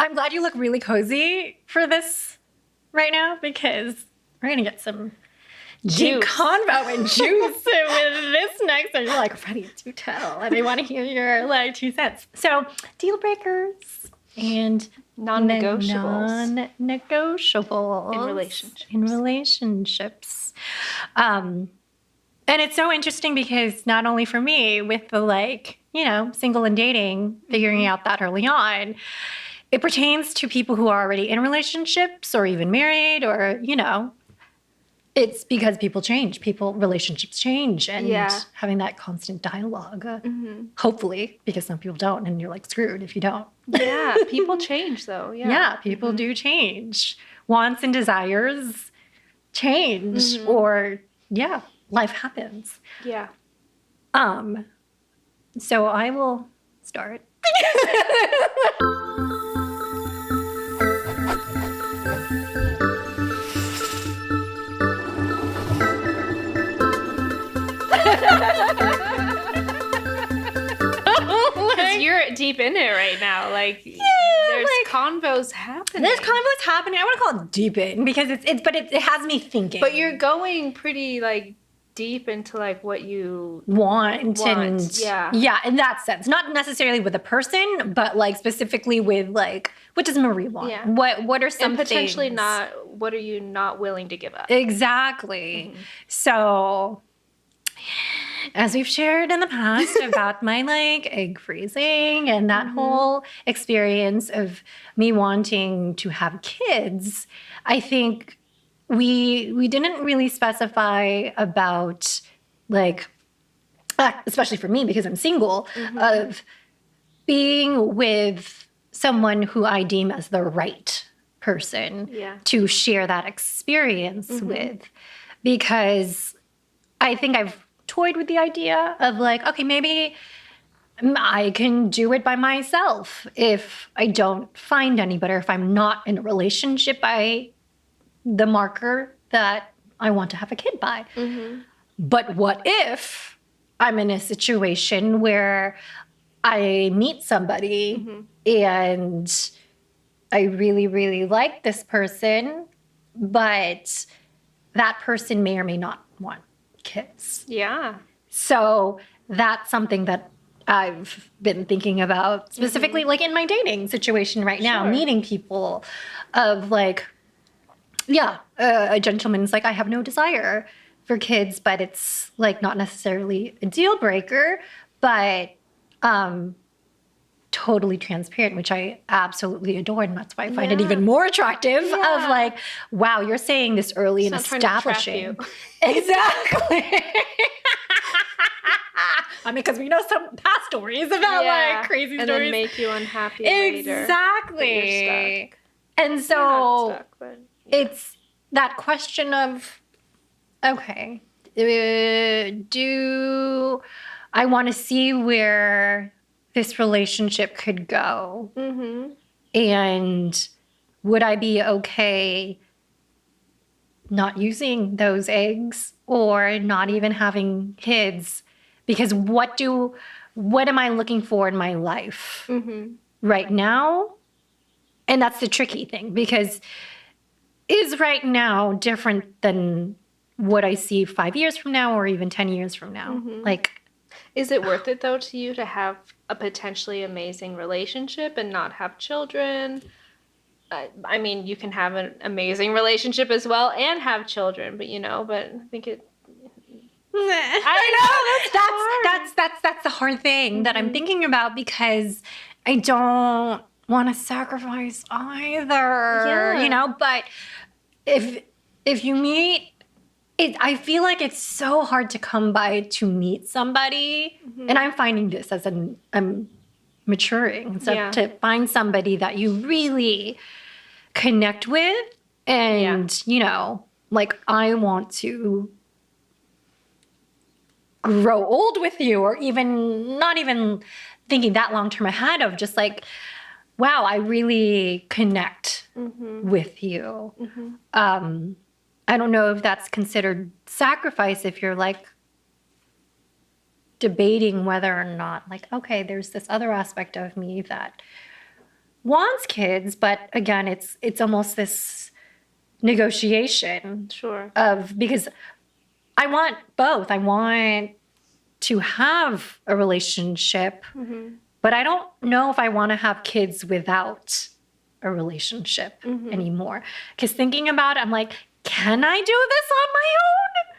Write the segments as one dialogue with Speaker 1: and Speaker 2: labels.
Speaker 1: I'm glad you look really cozy for this right now because we're going to get some deep convo and juice with this next one. You're like, Freddie, do tell. And I want to hear your 2 cents. So, deal breakers and
Speaker 2: non-negotiables.
Speaker 1: Non-negotiables. In relationships. And it's so interesting because not only for me with the single and dating, figuring out that early on, it pertains to people who are already in relationships or even married or, it's because people change. Relationships change and having that constant dialogue, hopefully, because some people don't and you're screwed if you don't.
Speaker 2: Yeah, people change though.
Speaker 1: Yeah, people do change. Wants and desires change or, life happens.
Speaker 2: Yeah.
Speaker 1: So I will start.
Speaker 2: You're deep in it right now. There's convos happening.
Speaker 1: There's convos happening. I want to call it deep in because it has me thinking.
Speaker 2: But you're going pretty deep into what you
Speaker 1: want. And yeah, in that sense, not necessarily with a person, but specifically with what does Marie want?
Speaker 2: Yeah.
Speaker 1: What are some
Speaker 2: and potentially
Speaker 1: things?
Speaker 2: not? What are you not willing to give up?
Speaker 1: Exactly. So, as we've shared in the past about my egg freezing and that whole experience of me wanting to have kids, I think we didn't really specify about especially for me because I'm single, of being with someone who I deem as the right person to share that experience with, because I think I've toyed with the idea of okay, maybe I can do it by myself if I don't find anybody, or if I'm not in a relationship by the marker that I want to have a kid by. But what if I'm in a situation where I meet somebody and I really, really like this person, but that person may or may not want kids.
Speaker 2: Yeah.
Speaker 1: So that's something that I've been thinking about specifically in my dating situation right now, meeting people of a gentleman's I have no desire for kids, but it's not necessarily a deal breaker, but totally transparent, which I absolutely adore, and that's why I find it even more attractive of wow, you're saying this early and establishing. Exactly. I mean, because we know some past stories about crazy
Speaker 2: and
Speaker 1: stories.
Speaker 2: And then make you unhappy later.
Speaker 1: Exactly. And so
Speaker 2: you're not stuck, but
Speaker 1: it's that question of, okay, do I want to see where this relationship could go? And would I be okay not using those eggs or not even having kids? Because what am I looking for in my life right now? And that's the tricky thing, because is right now different than what I see 5 years from now or even 10 years from now?
Speaker 2: Is it worth it though to you to have a potentially amazing relationship and not have children? I mean, you can have an amazing relationship as well and have children, but I think it.
Speaker 1: I know that's the hard thing that I'm thinking about, because I don't want to sacrifice either. But if you meet it, I feel like it's so hard to come by to meet somebody, and I'm finding this as I'm maturing, so to find somebody that you really connect with, and I want to grow old with you, or even not even thinking that long term ahead of just wow, I really connect with you. I don't know if that's considered sacrifice if you're debating whether or not okay, there's this other aspect of me that wants kids, but again, it's almost this negotiation
Speaker 2: Sure.
Speaker 1: because I want both. I want to have a relationship, but I don't know if I want to have kids without a relationship anymore. Because thinking about it, I'm like, can I do this on my own?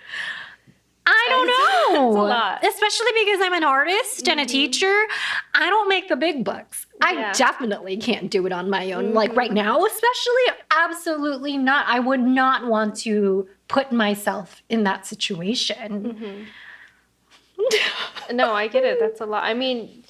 Speaker 1: I don't know.
Speaker 2: It's a lot.
Speaker 1: Especially because I'm an artist and a teacher. I don't make the big bucks. I definitely can't do it on my own. Like right now, especially, absolutely not. I would not want to put myself in that situation.
Speaker 2: No, I get it. That's a lot. I mean,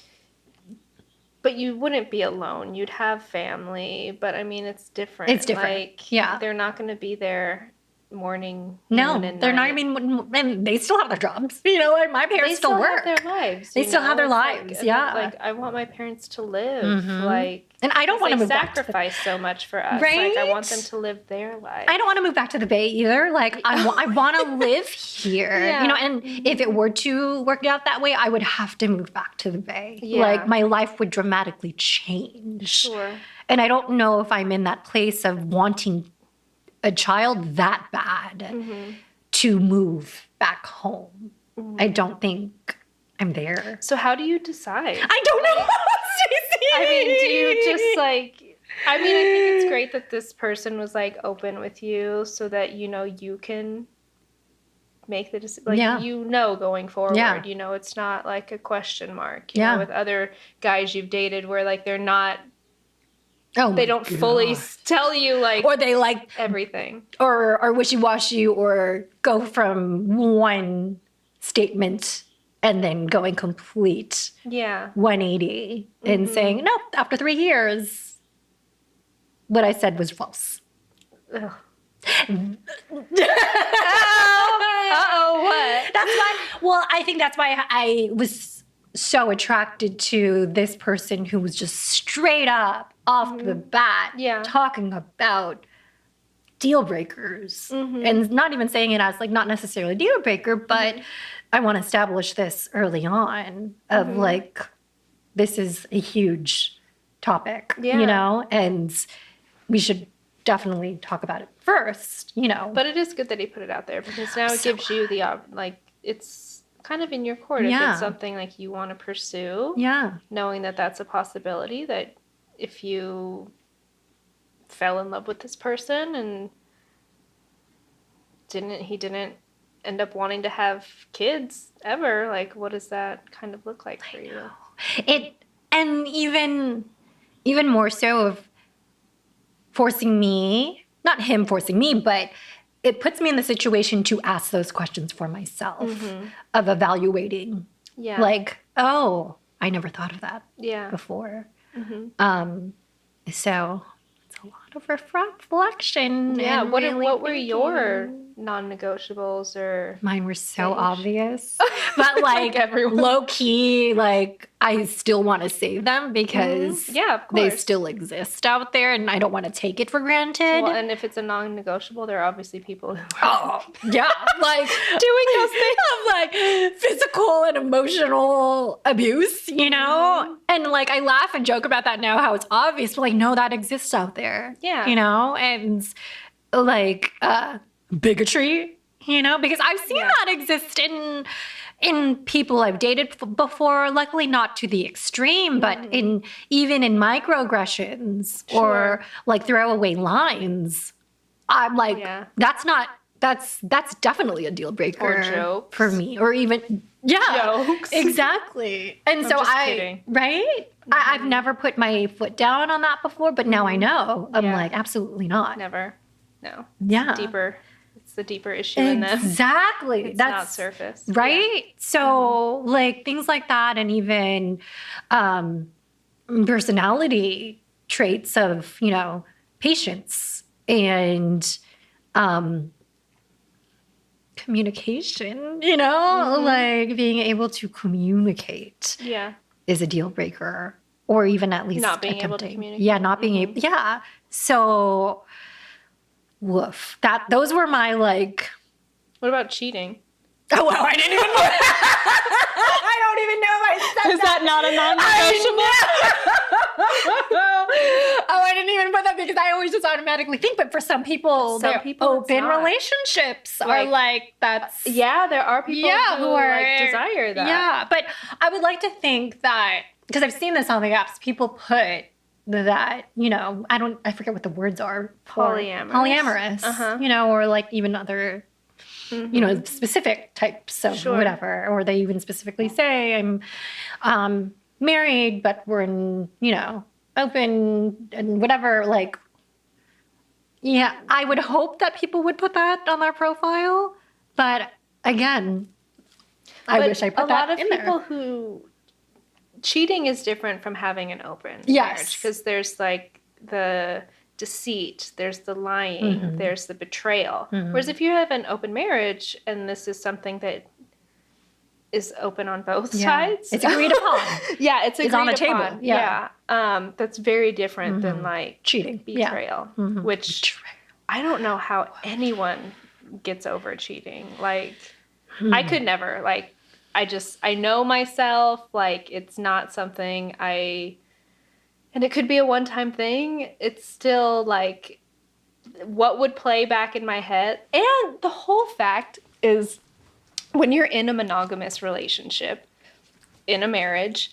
Speaker 2: but you wouldn't be alone. You'd have family, but I mean, it's different.
Speaker 1: It's different.
Speaker 2: Like,
Speaker 1: yeah.
Speaker 2: They're not going to be there morning,
Speaker 1: no,
Speaker 2: noon, and
Speaker 1: they're
Speaker 2: night.
Speaker 1: not. I mean, and they still have their jobs. You know, and my parents still work.
Speaker 2: Have their lives.
Speaker 1: They still have their lives.
Speaker 2: Like,
Speaker 1: yeah.
Speaker 2: Like, I want my parents to live. Like,
Speaker 1: and I don't want to move
Speaker 2: sacrifice so much for us.
Speaker 1: Right?
Speaker 2: Like, I want them to live their life.
Speaker 1: I don't want to move back to the Bay either. Like, I want to live here. You know, and if it were to work out that way, I would have to move back to the Bay. Like, my life would dramatically change.
Speaker 2: Sure.
Speaker 1: And I don't know if I'm in that place of wanting a child that bad to move back home. I don't think I'm there.
Speaker 2: So how do you decide?
Speaker 1: I don't know, Stacie.
Speaker 2: I mean, do you just like... I mean, I think it's great that this person was like open with you so that, you know, you can make the decision. Like, you know, going forward, you know, it's not like a question mark. You know, with other guys you've dated where like they're not... they don't fully tell you, like,
Speaker 1: or they like
Speaker 2: everything,
Speaker 1: or are wishy-washy, or go from one statement and then going complete 180 and saying, nope, after 3 years, what I said was false.
Speaker 2: Ugh.
Speaker 1: Uh-oh,
Speaker 2: what?
Speaker 1: That's why. Well, I think that's why I was so attracted to this person who was just straight up off the bat talking about deal breakers and not even saying it as like not necessarily a deal breaker, but I want to establish this early on of like, this is a huge topic, you know, and we should definitely talk about it first, you know.
Speaker 2: But it is good that he put it out there because now it gives you the, like, it's kind of in your court if it's something like you want to pursue.
Speaker 1: Yeah.
Speaker 2: Knowing that that's a possibility, that if you fell in love with this person and he didn't end up wanting to have kids ever, like, what does that kind of look like for you?
Speaker 1: And even more so of forcing me, not him forcing me, but it puts me in the situation to ask those questions for myself of evaluating. Yeah. Like, oh, I never thought of that before. So it's a lot of reflection.
Speaker 2: Yeah.
Speaker 1: And
Speaker 2: what
Speaker 1: really
Speaker 2: were your non-negotiables? Or
Speaker 1: mine were so obvious, but like low key, like I still want to save them because
Speaker 2: of course.
Speaker 1: they still exist out there, and I don't want to take it for granted.
Speaker 2: Well, and if it's a non-negotiable, there are obviously people who
Speaker 1: like doing those things of like physical and emotional abuse, you know. And like I laugh and joke about that now, how it's obvious, but like no, that exists out there. Yeah, you know, and like bigotry, you know, because I've seen that exist in people I've dated before, luckily not to the extreme, but even in microaggressions or like throwaway lines. I'm like, that's definitely a deal breaker for me, or even jokes. Exactly. And so I've never put my foot down on that before, but now I know. I'm like, absolutely not.
Speaker 2: Never. No.
Speaker 1: Yeah.
Speaker 2: It's the deeper issue in them.
Speaker 1: Exactly.
Speaker 2: It's not surface.
Speaker 1: Right? Yeah. So like things like that, and even personality traits of, you know, patience and communication, you know, like being able to communicate is a deal breaker, or even at least
Speaker 2: not being able to communicate.
Speaker 1: Yeah, not being able. Yeah. So woof. Those were my like.
Speaker 2: What about cheating?
Speaker 1: Oh, well, I didn't even. I don't even know if I said
Speaker 2: Is that not a non-negotiable?
Speaker 1: Oh, I didn't even put that because I always just automatically think. But for some people open relationships are like that's.
Speaker 2: Yeah, there are people who like desire that.
Speaker 1: Yeah, but I would like to think that because I've seen this on the apps, people put that, you know, I forget what the words are. Polyamorous. You know, or like even other, you know, specific types of whatever. Or they even specifically say I'm married, but we're in, you know, open and whatever. Like, yeah, I would hope that people would put that on their profile. But again, I wish I put that in there.
Speaker 2: A lot of people who... Cheating is different from having an open marriage because there's like the deceit, there's the lying, there's the betrayal. Whereas if you have an open marriage and this is something that is open on both sides,
Speaker 1: it's agreed upon.
Speaker 2: It's agreed
Speaker 1: on the
Speaker 2: upon.
Speaker 1: table. Yeah.
Speaker 2: That's very different than like
Speaker 1: cheating,
Speaker 2: betrayal, which I don't know how anyone gets over cheating. Like I could never. Like I know myself, like it's not something and it could be a one-time thing. It's still like what would play back in my head. And the whole fact is when you're in a monogamous relationship, in a marriage,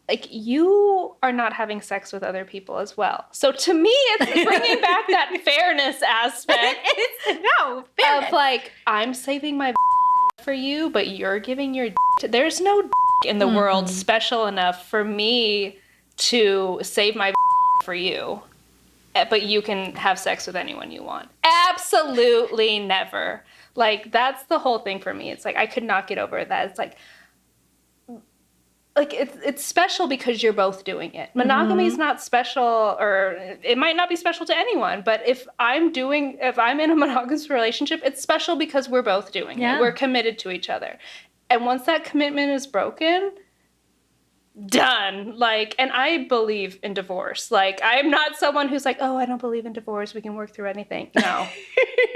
Speaker 2: like you are not having sex with other people as well. So to me, it's bringing back that fairness aspect. Fairness. Of like, I'm saving my for you, but you're giving your there's no in the world special enough for me to save my for you, but you can have sex with anyone you want. Absolutely never. Like that's the whole thing for me. It's like I could not get over that. It's like it's special because you're both doing it. Monogamy is not special, or it might not be special to anyone, but if I'm in a monogamous relationship, it's special because we're both doing it. We're committed to each other. And once that commitment is broken, done. Like, and I believe in divorce. Like, I'm not someone who's like, oh, I don't believe in divorce. We can work through anything. No,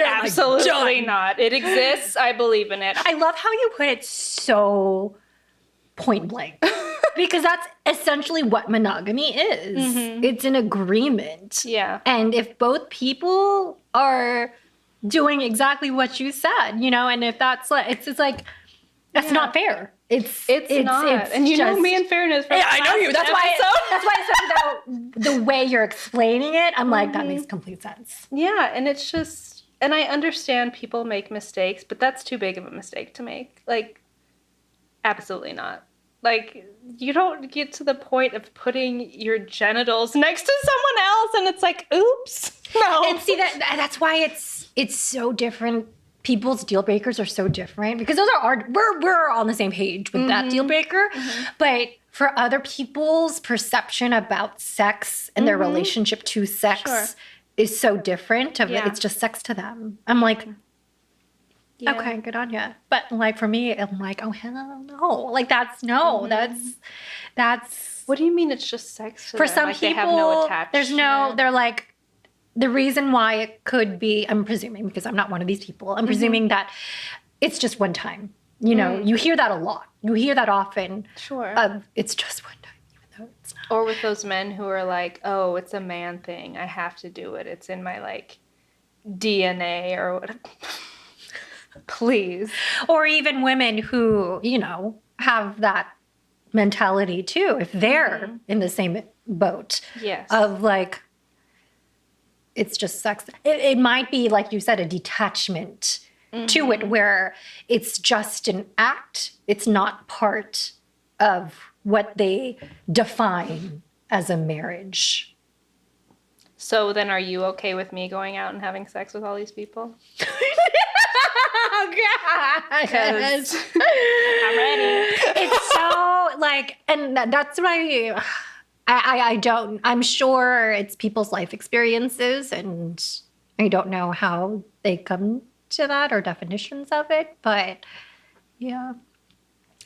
Speaker 2: absolutely not. It exists. I believe in it.
Speaker 1: I love how you put it so point blank because that's essentially what monogamy is. It's an agreement.
Speaker 2: Yeah.
Speaker 1: And if both people are doing exactly what you said, you know, and if that's like, it's like, that's not fair. It's not.
Speaker 2: And you know me in fairness.
Speaker 1: I know you. That's why I said that the way you're explaining it, I'm like, that makes complete sense.
Speaker 2: Yeah. And it's just, and I understand people make mistakes, but that's too big of a mistake to make. Like, absolutely not. Like, you don't get to the point of putting your genitals next to someone else and it's like, oops. No.
Speaker 1: And see, that's why it's so different. People's deal breakers are so different because those are we're on the same page with that deal breaker. But for other people's perception about sex and their relationship to sex is so different. It's just sex to them. I'm like, okay, good on you. But like for me, I'm like, oh hell no. Like that's
Speaker 2: What do you mean it's just sex to
Speaker 1: for
Speaker 2: them?
Speaker 1: some
Speaker 2: like
Speaker 1: people,
Speaker 2: they have no attachment.
Speaker 1: There's no, they're like, the reason why it could be, I'm presuming, because I'm not one of these people, I'm presuming that it's just one time. You know, you hear that a lot. You hear that often.
Speaker 2: Sure.
Speaker 1: It's just one time, even though it's not.
Speaker 2: Or with those men who are like, oh, it's a man thing. I have to do it. It's in my, like, DNA or whatever. Please.
Speaker 1: Or even women who, you know, have that mentality too, if they're in the same boat.
Speaker 2: Yes.
Speaker 1: Of like, it's just sex. It might be, like you said, a detachment to it where it's just an act. It's not part of what they define as a marriage.
Speaker 2: So then are you okay with me going out and having sex with all these people?
Speaker 1: Oh, God.
Speaker 2: Because I'm ready.
Speaker 1: It's so, like, and that's what I don't, I'm sure it's people's life experiences and I don't know how they come to that or definitions of it, but yeah,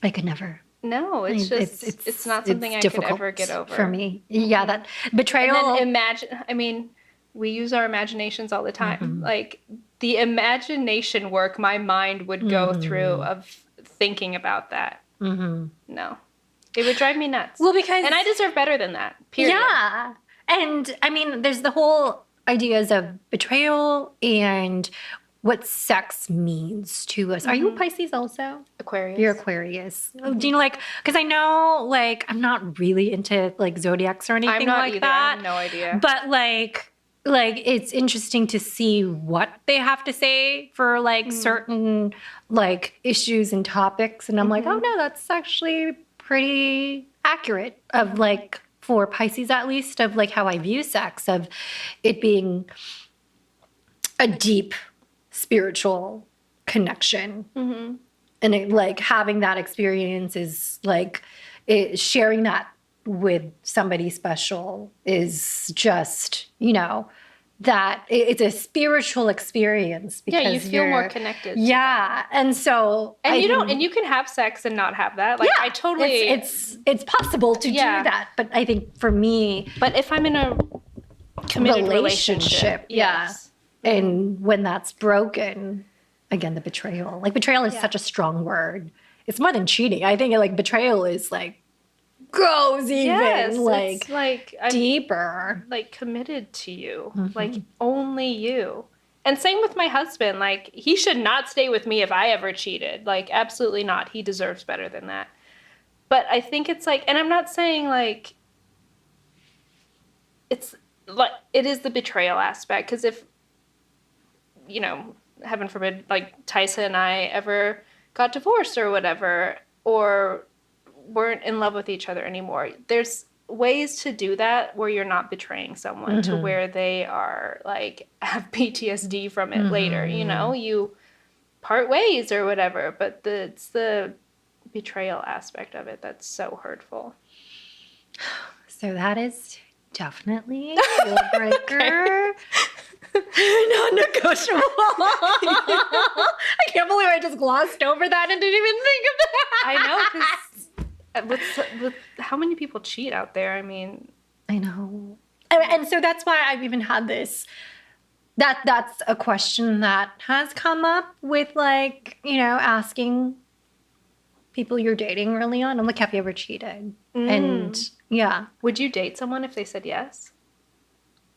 Speaker 1: I could never.
Speaker 2: No, it's just, it's not something I could ever get over.
Speaker 1: For me. Yeah, that betrayal.
Speaker 2: And then imagine, I mean, we use our imaginations all the time. Like the imagination work my mind would go through of thinking about that. No. It would drive me nuts.
Speaker 1: Well, because...
Speaker 2: And I deserve better than that, period.
Speaker 1: Yeah. And, I mean, there's the whole ideas of betrayal and what sex means to us. Are you a Pisces also?
Speaker 2: Aquarius.
Speaker 1: You're Aquarius. Do you know, like, because I know, like, I'm not really into, like, zodiacs or anything like that.
Speaker 2: I have no idea.
Speaker 1: But, like, it's interesting to see what they have to say for, like, certain, like, issues and topics. And I'm like, oh, no, that's actually pretty accurate of, like, for Pisces at least, of, like, how I view sex, of it being a deep spiritual connection. And it, like, having that experience is, like, sharing that with somebody special is just, you know, that it's a spiritual experience because
Speaker 2: you feel more connected.
Speaker 1: Yeah. And so
Speaker 2: and you can have sex and not have that. Like, I totally
Speaker 1: it's possible to do that. But I think for me,
Speaker 2: but if I'm in a committed relationship, yes.
Speaker 1: And when that's broken, again, the betrayal. Like, betrayal is such a strong word. It's more than cheating. I think, like, betrayal is, like, goes even, like deeper.
Speaker 2: Like, committed to you. Like, only you. And same with my husband. Like, he should not stay with me if I ever cheated. Like, absolutely not. He deserves better than that. But I think it's, like, and I'm not saying, like, it's, like, it is the betrayal aspect. Because if, you know, heaven forbid, like, Tysa and I ever got divorced or whatever, or weren't in love with each other anymore, there's ways to do that where you're not betraying someone to where they are, like, have PTSD from it later, you know? You part ways or whatever, but it's the betrayal aspect of it that's so hurtful.
Speaker 1: So that is definitely a deal breaker. Non-negotiable. I can't believe I just glossed over that and didn't even think of that.
Speaker 2: I know, because with how many people cheat out there, I mean.
Speaker 1: I know. And so that's why I've even had this, that's a question that has come up with, like, you know, asking people you're dating early on. I'm like, have you ever cheated? And yeah.
Speaker 2: Would you date someone if they said yes?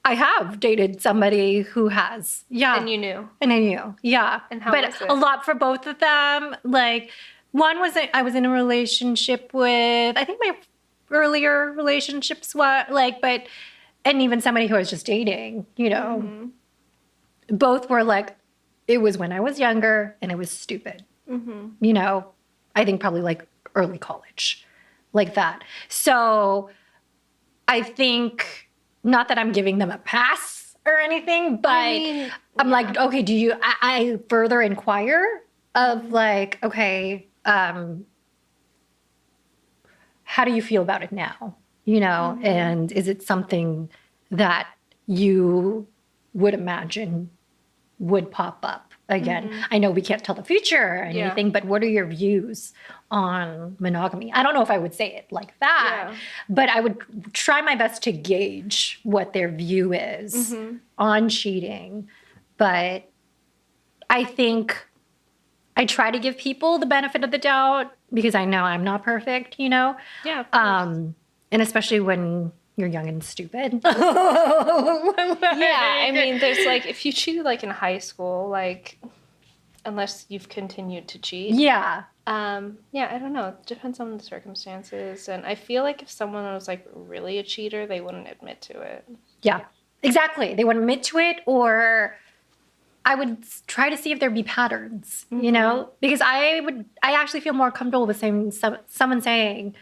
Speaker 1: I have dated somebody who has. Yeah.
Speaker 2: And you knew?
Speaker 1: And I knew. Yeah.
Speaker 2: And how was it?
Speaker 1: A lot for both of them. Like, one was I was in a relationship with, I think my earlier relationships were, like, and even somebody who I was just dating, you know. Both were like, it was when I was younger and it was stupid. You know, I think probably, like, early college, like that. So I think, not that I'm giving them a pass or anything, but I'm like, okay, do you, I further inquire of, like, okay, how do you feel about it now? You know, and is it something that you would imagine would pop up again? I know we can't tell the future or anything, but what are your views on monogamy? I don't know if I would say it like that, but I would try my best to gauge what their view is on cheating. But I think I try to give people the benefit of the doubt because I know I'm not perfect, you know?
Speaker 2: Yeah, of course.
Speaker 1: And especially when you're young and stupid.
Speaker 2: Yeah, I mean, there's, like, if you cheated, like, in high school, like, unless you've continued to cheat.
Speaker 1: Yeah.
Speaker 2: Yeah, I don't know. It depends on the circumstances. And I feel like if someone was, like, really a cheater, they wouldn't admit to it.
Speaker 1: Yeah, exactly. They wouldn't admit to it, or I would try to see if there'd be patterns, you know? Because I actually feel more comfortable with saying, someone saying,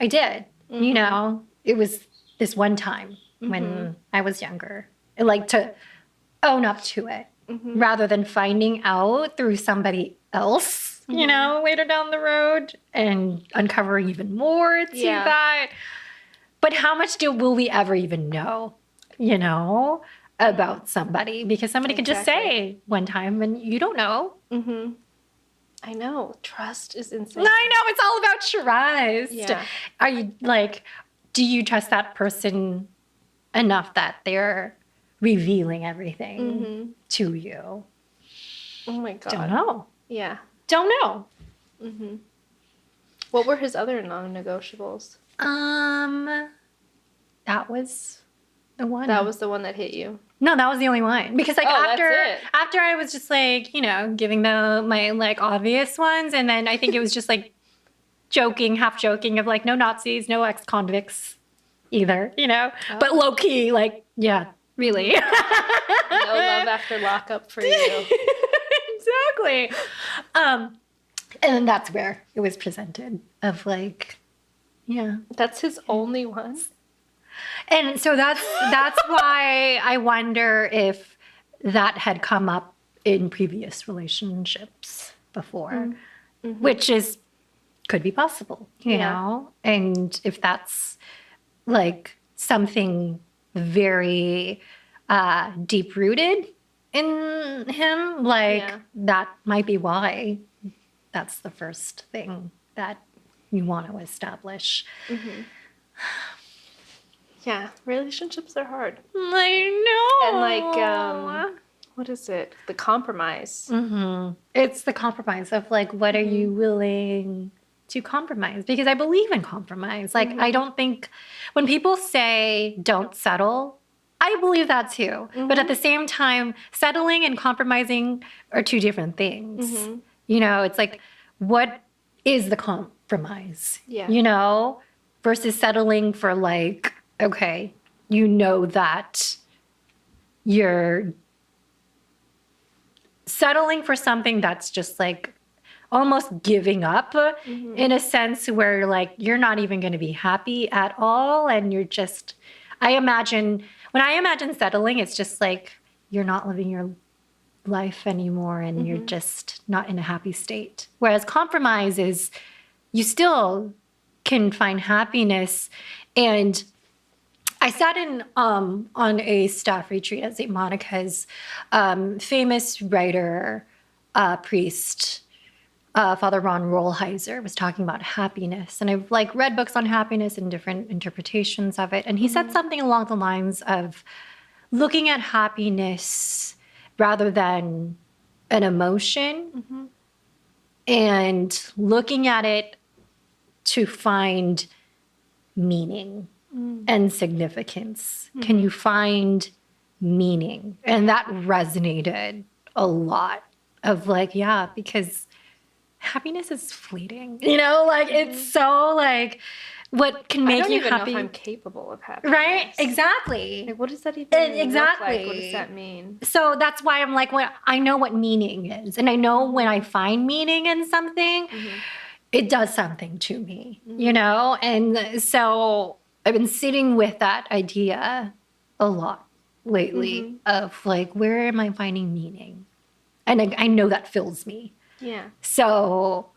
Speaker 1: I did, you know? It was this one time when I was younger. I like to own up to it rather than finding out through somebody else, you know, later down the road and uncovering even more to that. But how much will we ever even know, you know, about somebody? Because somebody could just say one time and you don't know.
Speaker 2: I know. Trust is insane.
Speaker 1: I know. It's all about trust.
Speaker 2: Yeah.
Speaker 1: Are you, like, do you trust that person enough that they're revealing everything to you?
Speaker 2: Oh my God.
Speaker 1: Don't know.
Speaker 2: Yeah.
Speaker 1: Don't know.
Speaker 2: What were his other non-negotiables?
Speaker 1: That was the one.
Speaker 2: That was the one that hit you.
Speaker 1: No, that was the only one. Because like
Speaker 2: that's it.
Speaker 1: after I was just like, giving my like obvious ones, and then I think it was just like half joking of like no Nazis, no ex-convicts either, But low key, like, yeah, really.
Speaker 2: No love after lockup for you.
Speaker 1: Exactly. And then that's where it was presented of like, yeah.
Speaker 2: That's his only one.
Speaker 1: And so that's why I wonder if that had come up in previous relationships before, which could be possible, you know? And if that's like something very deep rooted in him, like that might be why that's the first thing that you want to establish.
Speaker 2: Yeah, relationships are hard.
Speaker 1: I know.
Speaker 2: And like, what is it? The compromise.
Speaker 1: It's the compromise of like, what are you willing to compromise? Because I believe in compromise. Like, I don't think when people say don't settle, I believe that too. But at the same time, settling and compromising are two different things. It's like, what is the compromise?
Speaker 2: Yeah.
Speaker 1: Versus settling for like, okay, that you're settling for something that's just like almost giving up in a sense where like you're not even going to be happy at all. And you're just, when I imagine settling, it's just like you're not living your life anymore and you're just not in a happy state. Whereas compromise is you still can find happiness. And I sat in on a staff retreat at St. Monica's. Famous writer, priest, Father Ron Rolheiser was talking about happiness. And I've like read books on happiness and different interpretations of it. And he said something along the lines of looking at happiness rather than an emotion and looking at it to find meaning and significance. Can you find meaning? And that resonated a lot of like, yeah, because happiness is fleeting, like it's so like what can make you happy.
Speaker 2: I don't even know if I'm capable of happiness.
Speaker 1: Right? Exactly.
Speaker 2: Like, what does that even look like? What does that mean?
Speaker 1: So that's why I'm like, I know what meaning is. And I know when I find meaning in something, it does something to me, And so I've been sitting with that idea a lot lately of like, where am I finding meaning? And I know that fills me.
Speaker 2: Yeah.
Speaker 1: So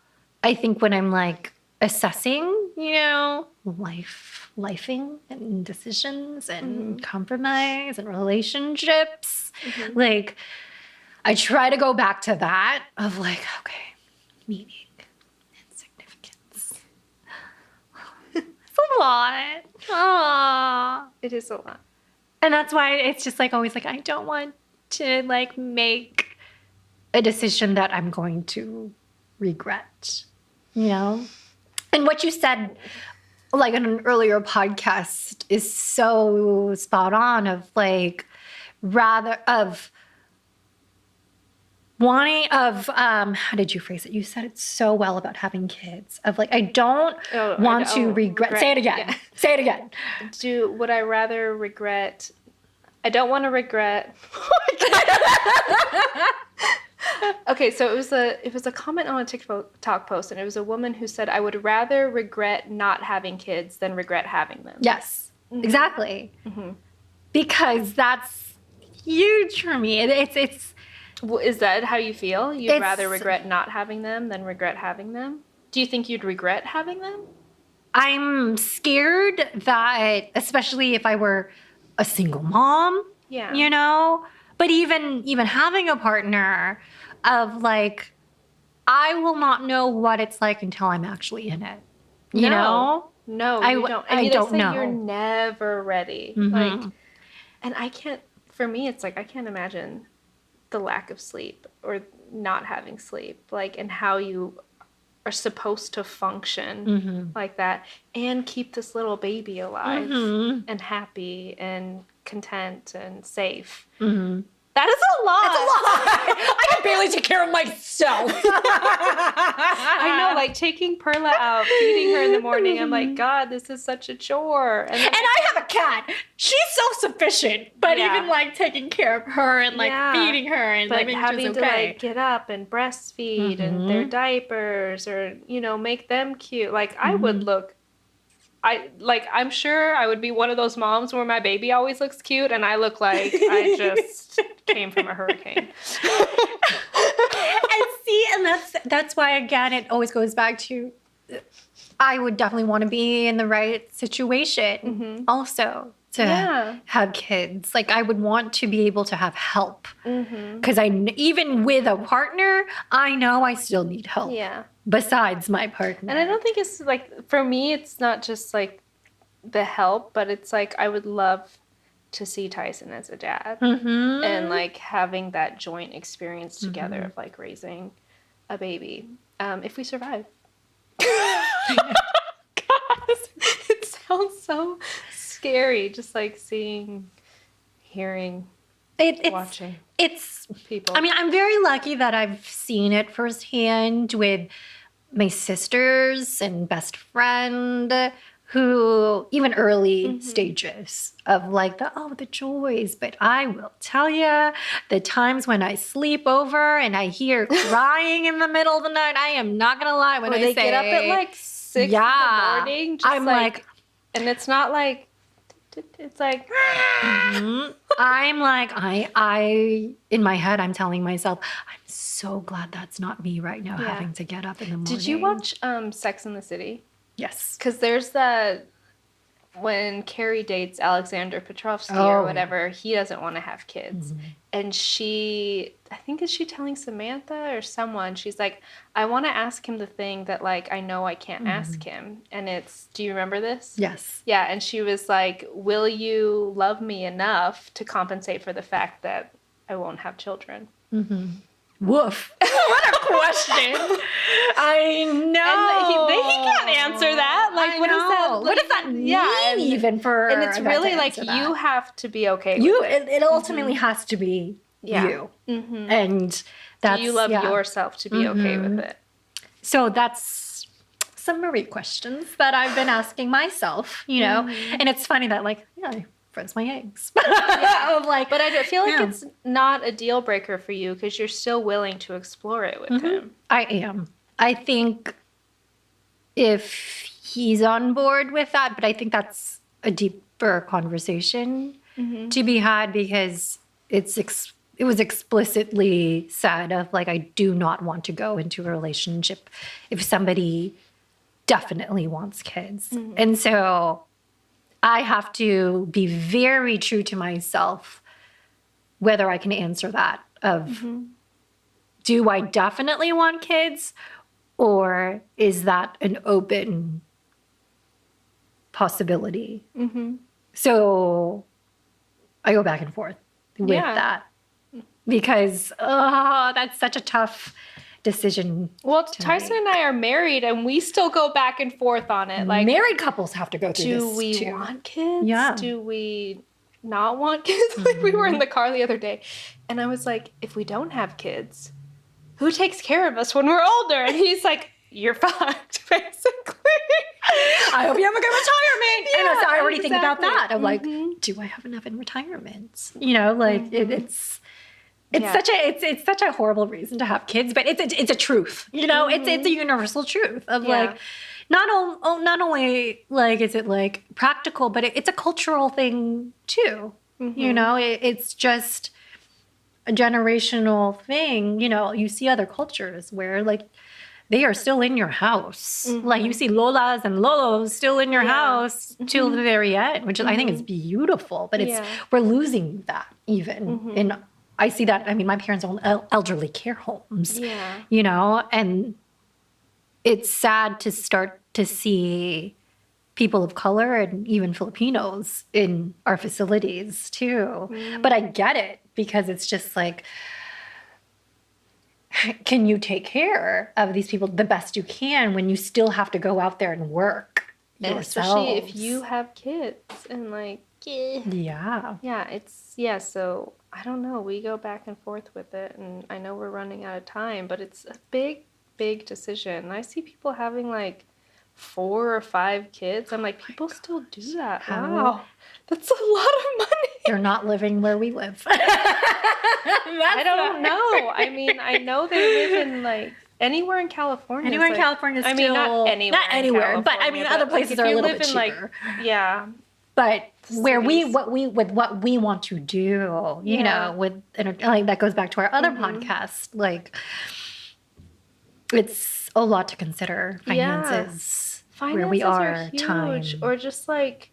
Speaker 1: I think when I'm like assessing, lifing and decisions and compromise and relationships, like I try to go back to that of like, okay, meaning. A lot. Aww.
Speaker 2: It is a lot.
Speaker 1: And that's why it's just like always like I don't want to like make a decision that I'm going to regret, And what you said like in an earlier podcast is so spot on of like rather of wanting of how did you phrase it? You said it so well about having kids. Of like I don't want to regret. Say it again. Yeah. Say it again.
Speaker 2: Would I rather regret? I don't want to regret. Okay, so it was a comment on a TikTok post, and it was a woman who said, "I would rather regret not having kids than regret having them."
Speaker 1: Yes, exactly. Because that's huge for me. It's.
Speaker 2: Is that how you feel? You'd rather regret not having them than regret having them? Do you think you'd regret having them?
Speaker 1: I'm scared that, especially if I were a single mom, but even having a partner of like, I will not know what it's like until I'm actually in it, you know?
Speaker 2: No, you don't.
Speaker 1: I don't know.
Speaker 2: You're never ready. Like, and for me, it's like, I can't imagine the lack of sleep or not having sleep, like, and how you are supposed to function like that and keep this little baby alive and happy and content and safe. That is a lot.
Speaker 1: That's a lot. I can barely take care of myself.
Speaker 2: I know, like taking Perla out, feeding her in the morning. I'm like, God, this is such a chore.
Speaker 1: And I have a cat. She's self-sufficient, but even like taking care of her and like feeding her and like making sure she's okay.
Speaker 2: Having to like get up and breastfeed and their diapers or, you know, make them cute. Like I would look, I'm sure I would be one of those moms where my baby always looks cute and I look like I just came from a hurricane.
Speaker 1: And that's why, again, it always goes back to, I would definitely want to be in the right situation also to have kids. Like I would want to be able to have help because even with a partner, I know I still need help.
Speaker 2: Yeah.
Speaker 1: Besides my partner.
Speaker 2: And I don't think it's like, for me, it's not just like the help, but it's like I would love to see Tyson as a dad and like having that joint experience together of like raising a baby if we survive. God, it sounds so scary, just like seeing, hearing, watching.
Speaker 1: It's
Speaker 2: people.
Speaker 1: I mean, I'm very lucky that I've seen it firsthand with my sisters and best friend who even early stages of like the joys. But I will tell you, the times when I sleep over and I hear crying in the middle of the night, I am not going to lie when
Speaker 2: they get up at like 6 in the morning. Just
Speaker 1: I'm like,
Speaker 2: and it's not like, it's like,
Speaker 1: I'm like, I in my head, I'm telling myself, I'm so glad that's not me right now, having to get up in the morning.
Speaker 2: Did you watch Sex and the City?
Speaker 1: Yes.
Speaker 2: Because there's that, when Carrie dates Alexander Petrovsky or whatever, he doesn't want to have kids. And she, I think, is she telling Samantha or someone, she's like, I want to ask him the thing that, like, I know I can't ask him. And it's, do you remember this?
Speaker 1: Yes.
Speaker 2: Yeah, and she was like, will you love me enough to compensate for the fact that I won't have children?
Speaker 1: Woof. What a question. I know.
Speaker 2: And he can't answer that. Like, what does that, like,
Speaker 1: what does that mean even for
Speaker 2: And it's really like, you have to be okay with it.
Speaker 1: It ultimately has to be you. And that's,
Speaker 2: do you love yourself to be okay with it?
Speaker 1: So that's some Marie questions that I've been asking myself, you know. And it's funny that, like, I froze my eggs. Of like,
Speaker 2: but I feel like it's not a deal breaker for you because you're still willing to explore it with him.
Speaker 1: I am. I think if he's on board with that, but I think that's a deeper conversation to be had because it was explicitly said of like, I do not want to go into a relationship if somebody definitely wants kids. And so I have to be very true to myself whether I can answer that of, do I definitely want kids or is that an open possibility? So I go back and forth with that because that's such a tough decision.
Speaker 2: Well, Tyson and I are married and we still go back and forth on it. Like,
Speaker 1: married couples have to go through this
Speaker 2: do we
Speaker 1: too.
Speaker 2: want kids?
Speaker 1: Yeah.
Speaker 2: Do we not want kids? Like, we were in the car the other day and I was like, if we don't have kids, who takes care of us when we're older? And he's like, you're fucked, basically.
Speaker 1: I hope you have a good retirement.
Speaker 2: Yeah,
Speaker 1: and so I already think about that. I'm like, do I have enough in retirement? You know, like it's such a horrible reason to have kids, but it's a truth. You know, it's a universal truth of like, not only like is it like practical, but it's a cultural thing too. You know, it's just a generational thing. You know, you see other cultures where like they are still in your house. Like you see Lolas and Lolos still in your house till the very end, which I think is beautiful. But we're losing that even in. I see that. I mean, my parents own elderly care homes. You know, and it's sad to start to see people of color and even Filipinos in our facilities too. But I get it because it's just like, can you take care of these people the best you can when you still have to go out there and work yourselves?
Speaker 2: Especially if you have kids and like,
Speaker 1: yeah.
Speaker 2: So I don't know. We go back and forth with it, and I know we're running out of time, but it's a big decision. I see people having like 4 or 5 kids. I'm like, people still do that. Wow, that's a lot of money.
Speaker 1: They're not living where we live.
Speaker 2: I don't know. I mean, I know they live in like anywhere in California.
Speaker 1: Anywhere in California is still...
Speaker 2: I mean, not anywhere,
Speaker 1: but I mean, other places are a little bit cheaper.
Speaker 2: Yeah.
Speaker 1: But where what we want to do, you know, like that goes back to our other podcast. Like, it's a lot to consider. Finances where we are
Speaker 2: huge,
Speaker 1: time,
Speaker 2: or just like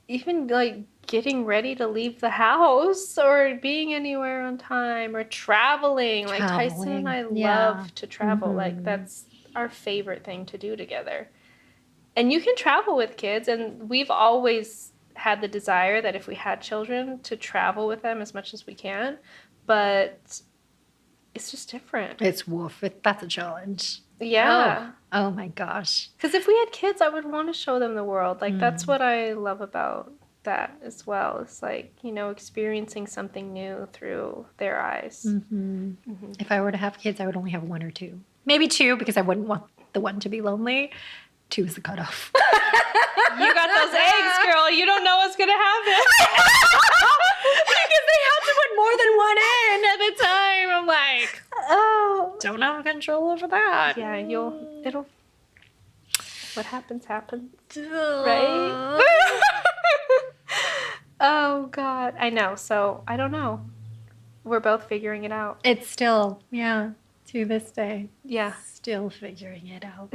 Speaker 2: even like getting ready to leave the house, or being anywhere on time, or traveling. Like Tyson and I love to travel. Like that's our favorite thing to do together. And you can travel with kids, and we've always had the desire that if we had children to travel with them as much as we can, but it's just different.
Speaker 1: It's woof. That's a challenge.
Speaker 2: Yeah.
Speaker 1: Oh my gosh.
Speaker 2: Because if we had kids, I would want to show them the world. Like that's what I love about that as well. It's like, you know, experiencing something new through their eyes.
Speaker 1: If I were to have kids, I would only have 1 or 2. Maybe 2, because I wouldn't want the one to be lonely. 2 is the cutoff.
Speaker 2: You got those eggs, girl. You don't know what's going to happen.
Speaker 1: Because they have to put more than 1 in at the time. I'm like, don't have control over that.
Speaker 2: Yeah, what happens, happens. Right? Oh, God. I know. So, I don't know. We're both figuring it out.
Speaker 1: It's still, to this day.
Speaker 2: Yeah.
Speaker 1: Still figuring it out.